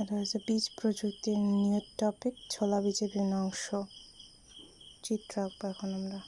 এটা হচ্ছে বীজ প্রযুক্তির নিউ টপিক, ছোলা বীজের বিভিন্ন অংশ চিত্র আঁকবো এখন আমরা।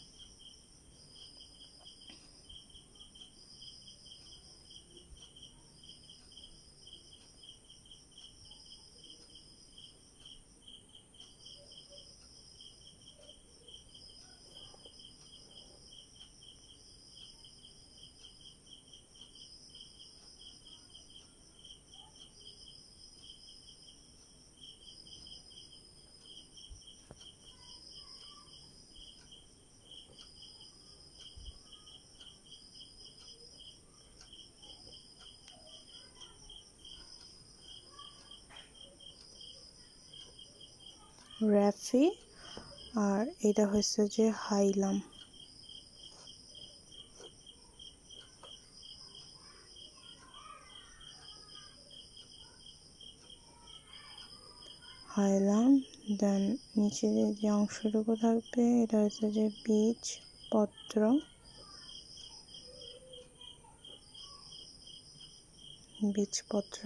র্যাফি আর এটা হচ্ছে যে হাইলাম। দেন নিচে যে অংশটুকু থাকবে এটা হচ্ছে যে বীজপত্র, বীজপত্র।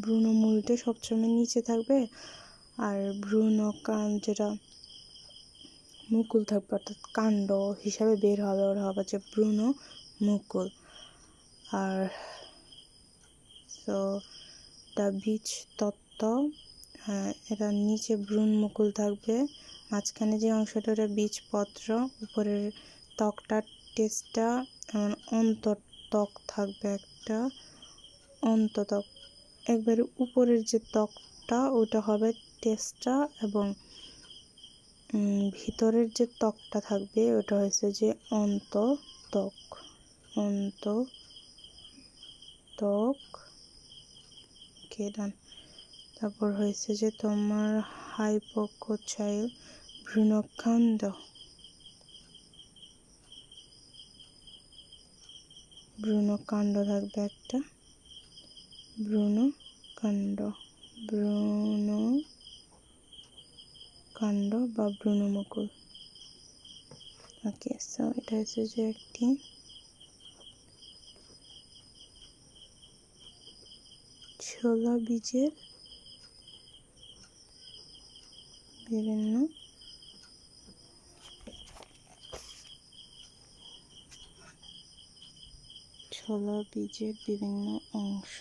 ভ্রূণমূলটা সবসময় নিচে থাকবে, আর যেটা মুকুল থাকবে অর্থাৎ কাণ্ড হিসাবে বের হবে, ওরা হবে যে মুকুল। আর বীজ তত্ত্ব, এটা নিচে মুকুল থাকবে, মাঝখানে যে অংশটা ওটা বীজপত্র, উপরের ত্বকটা টেস্টা, এমন অন্তঃত্বক থাকবে একটা অন্তঃত্বক, একবারে উপরের যে ত্বকটা ওটা হবে টেস্টা, এবং ভিতরের যে ত্বকটা থাকবে ওটা হচ্ছে যে অন্তঃত্বক। ডান। তারপর হয়েছে যে তোমার হাইপোকোচাইল ভ্রূণকাণ্ড, থাকবে একটা ভ্রূণকাণ্ড বা ভ্রূণমুকুল। ওকে, সো এটা হচ্ছে যে একটি ছোলা বীজের বিভিন্ন অংশ।